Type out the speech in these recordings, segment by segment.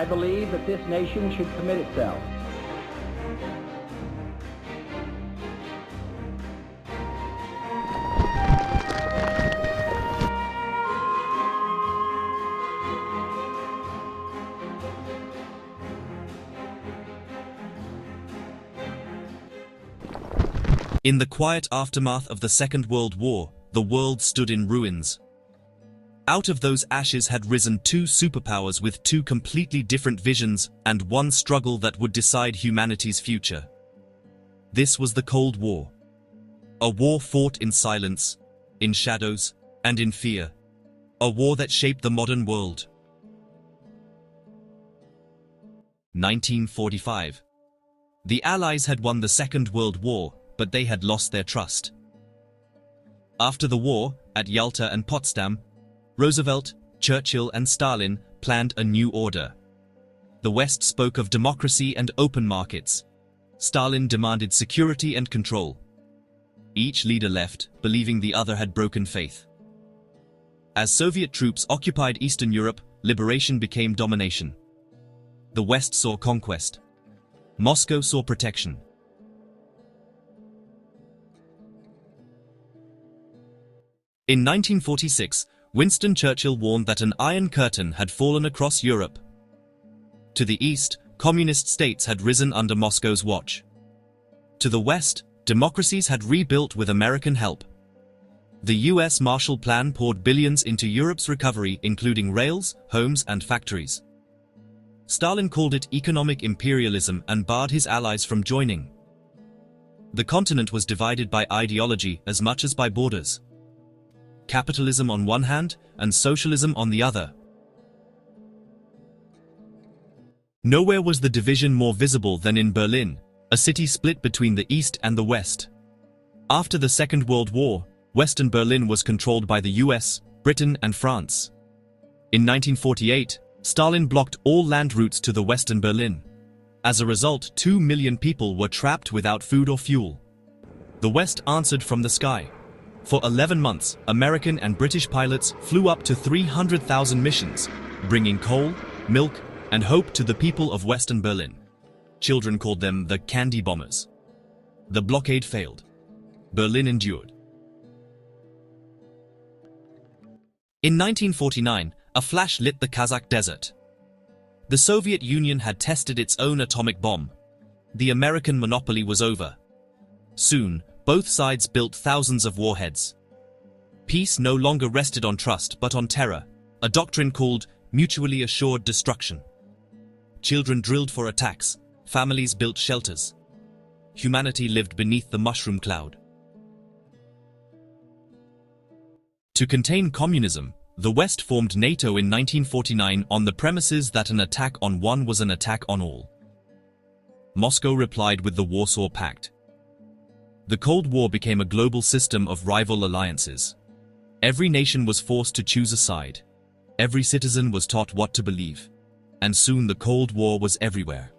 I believe that this nation should commit itself In the quiet aftermath of the Second World War, the world stood in ruins. Out of those ashes had risen two superpowers with two completely different visions and one struggle that would decide humanity's future. This was the Cold War. A war fought in silence, in shadows, and in fear. A war that shaped the modern world. 1945. The Allies had won the Second World War, but they had lost their trust. After the war, at Yalta and Potsdam, Roosevelt, Churchill and Stalin planned a new order. The West spoke of democracy and open markets. Stalin demanded security and control. Each leader left, believing the other had broken faith. As Soviet troops occupied Eastern Europe, liberation became domination. The West saw conquest. Moscow saw protection. In 1946, Winston Churchill warned that an Iron Curtain had fallen across Europe. To the east, communist states had risen under Moscow's watch. To the west, democracies had rebuilt with American help. The US Marshall Plan poured billions into Europe's recovery, including rails, homes, and factories. Stalin called it economic imperialism and barred his allies from joining. The continent was divided by ideology as much as by borders. Capitalism on one hand, and socialism on the other. Nowhere was the division more visible than in Berlin, a city split between the East and the West. After the Second World War, Western Berlin was controlled by the US, Britain and France. In 1948, Stalin blocked all land routes to the Western Berlin. As a result, 2 million people were trapped without food or fuel. The West answered from the sky. For 11 months, American and British pilots flew up to 300,000 missions, bringing coal, milk, and hope to the people of Western Berlin. Children called them the Candy Bombers. The blockade failed. Berlin endured. In 1949, a flash lit the Kazakh desert. The Soviet Union had tested its own atomic bomb. The American monopoly was over. Soon, both sides built thousands of warheads. Peace no longer rested on trust but on terror, a doctrine called mutually assured destruction. Children drilled for attacks, families built shelters. Humanity lived beneath the mushroom cloud. To contain communism, the West formed NATO in 1949 on the premises that an attack on one was an attack on all. Moscow replied with the Warsaw Pact. The Cold War became a global system of rival alliances. Every nation was forced to choose a side. Every citizen was taught what to believe. And soon the Cold War was everywhere.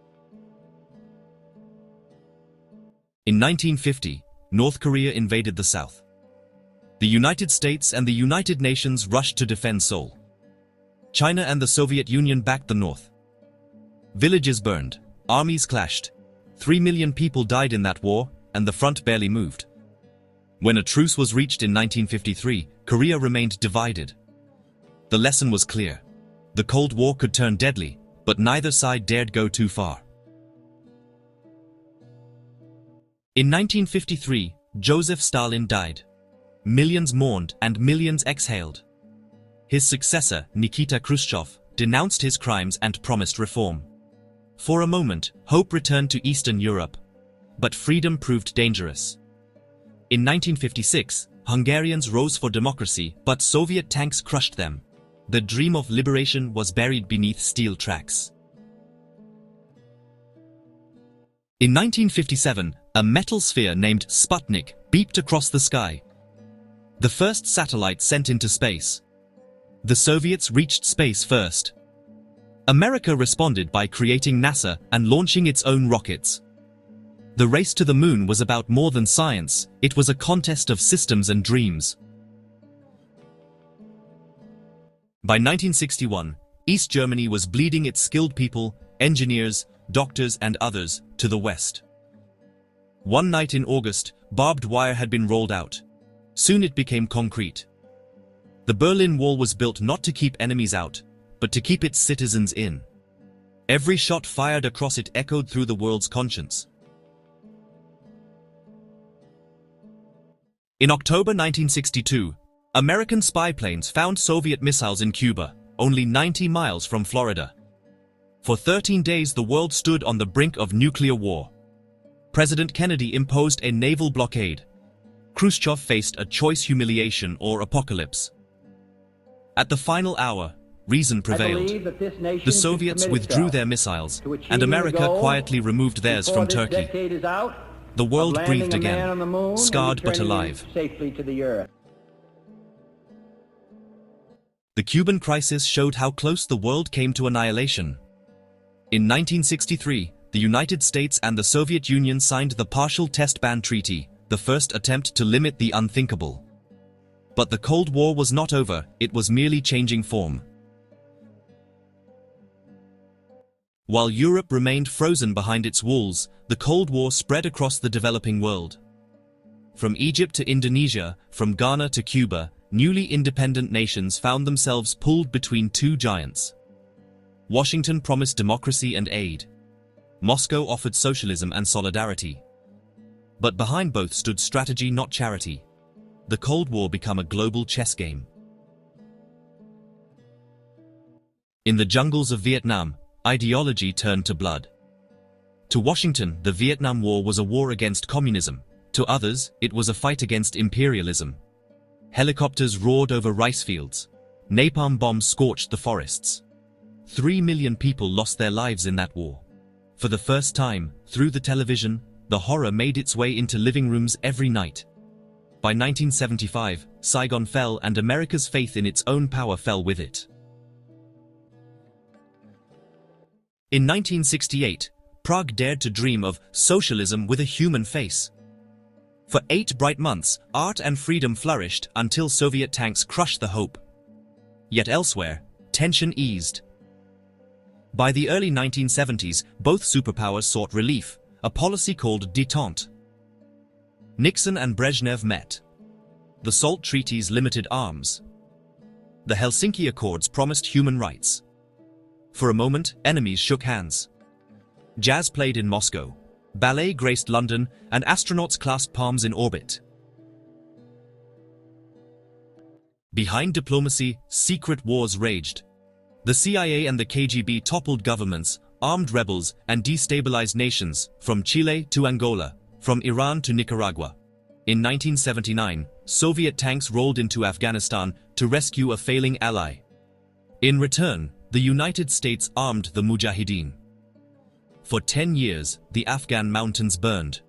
In 1950, North Korea invaded the South. The United States and the United Nations rushed to defend Seoul. China and the Soviet Union backed the North. Villages burned, armies clashed. 3 million people died in that war, and the front barely moved. When a truce was reached in 1953, Korea remained divided. The lesson was clear. The Cold War could turn deadly, but neither side dared go too far. In 1953, Joseph Stalin died. Millions mourned and millions exhaled. His successor, Nikita Khrushchev, denounced his crimes and promised reform. For a moment, hope returned to Eastern Europe. But freedom proved dangerous. In 1956, Hungarians rose for democracy, but Soviet tanks crushed them. The dream of liberation was buried beneath steel tracks. In 1957, a metal sphere named Sputnik beeped across the sky. The first satellite sent into space. The Soviets reached space first. America responded by creating NASA and launching its own rockets. The race to the moon was about more than science, it was a contest of systems and dreams. By 1961, East Germany was bleeding its skilled people, engineers, doctors and others, to the west. One night in August, barbed wire had been rolled out. Soon it became concrete. The Berlin Wall was built not to keep enemies out, but to keep its citizens in. Every shot fired across it echoed through the world's conscience. In October 1962, American spy planes found Soviet missiles in Cuba, only 90 miles from Florida. For 13 days the world stood on the brink of nuclear war. President Kennedy imposed a naval blockade. Khrushchev faced a choice: humiliation or apocalypse. At the final hour, reason prevailed. The Soviets withdrew their missiles, and America quietly removed theirs from Turkey. The world breathed again, scarred but alive. The Cuban crisis showed how close the world came to annihilation. In 1963, the United States and the Soviet Union signed the Partial Test Ban Treaty, the first attempt to limit the unthinkable. But the Cold War was not over, it was merely changing form. While Europe remained frozen behind its walls, the Cold War spread across the developing world. From Egypt to Indonesia, from Ghana to Cuba, newly independent nations found themselves pulled between two giants. Washington promised democracy and aid. Moscow offered socialism and solidarity. But behind both stood strategy, not charity. The Cold War became a global chess game. In the jungles of Vietnam, ideology turned to blood. To Washington, the Vietnam War was a war against communism. To others, it was a fight against imperialism. Helicopters roared over rice fields. Napalm bombs scorched the forests. 3 million people lost their lives in that war. For the first time, through the television, the horror made its way into living rooms every night. By 1975, Saigon fell and America's faith in its own power fell with it. In 1968, Prague dared to dream of socialism with a human face. For 8 bright months, art and freedom flourished until Soviet tanks crushed the hope. Yet elsewhere, tension eased. By the early 1970s, both superpowers sought relief, a policy called détente. Nixon and Brezhnev met. The SALT treaties limited arms. The Helsinki Accords promised human rights. For a moment, enemies shook hands. Jazz played in Moscow, ballet graced London, and astronauts clasped palms in orbit. Behind diplomacy, secret wars raged. The CIA and the KGB toppled governments, armed rebels, and destabilized nations, from Chile to Angola, from Iran to Nicaragua. In 1979, Soviet tanks rolled into Afghanistan to rescue a failing ally. In return, the United States armed the Mujahideen. For 10 years, the Afghan mountains burned.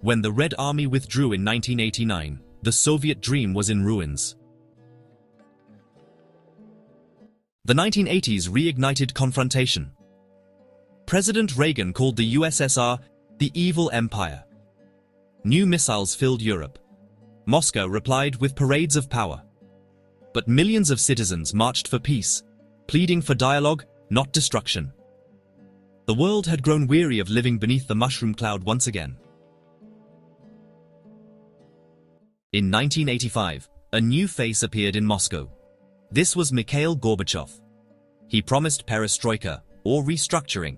When the Red Army withdrew in 1989, the Soviet dream was in ruins. The 1980s reignited confrontation. President Reagan called the USSR the evil empire. New missiles filled Europe. Moscow replied with parades of power. But millions of citizens marched for peace, pleading for dialogue, not destruction. The world had grown weary of living beneath the mushroom cloud once again. In 1985, a new face appeared in Moscow. This was Mikhail Gorbachev. He promised perestroika, or restructuring,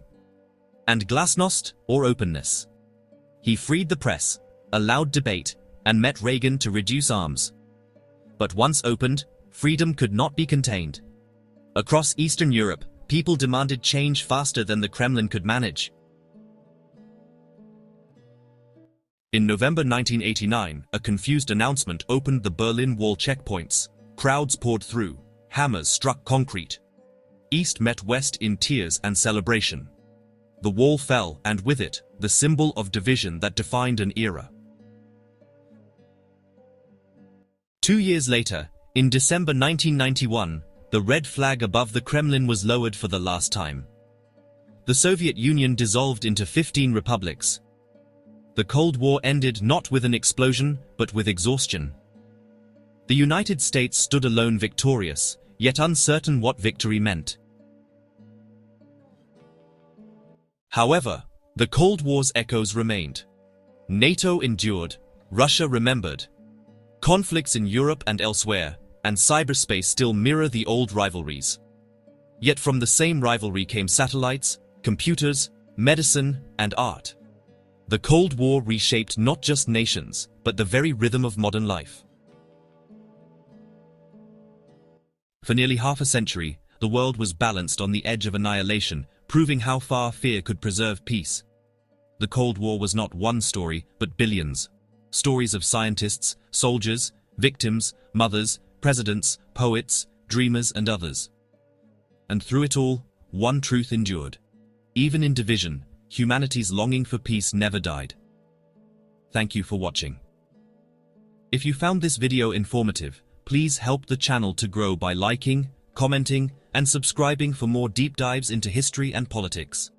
and glasnost, or openness. He freed the press, allowed debate, and met Reagan to reduce arms. But once opened, freedom could not be contained. Across Eastern Europe, people demanded change faster than the Kremlin could manage. In November 1989, a confused announcement opened the Berlin Wall checkpoints. Crowds poured through. Hammers struck concrete. East met West in tears and celebration. The wall fell, and with it, the symbol of division that defined an era. 2 years later, in December 1991, the red flag above the Kremlin was lowered for the last time. The Soviet Union dissolved into 15 republics. The Cold War ended not with an explosion, but with exhaustion. The United States stood alone victorious, yet uncertain what victory meant. However, the Cold War's echoes remained. NATO endured, Russia remembered. Conflicts in Europe and elsewhere, and cyberspace still mirror the old rivalries. Yet from the same rivalry came satellites, computers, medicine, and art. The Cold War reshaped not just nations, but the very rhythm of modern life. For nearly half a century, the world was balanced on the edge of annihilation, proving how far fear could preserve peace. The Cold War was not one story, but billions. Stories of scientists, soldiers, victims, mothers, presidents, poets, dreamers, and others. And through it all, one truth endured. Even in division, humanity's longing for peace never died. Thank you for watching. If you found this video informative, please help the channel to grow by liking, commenting, and subscribing for more deep dives into history and politics.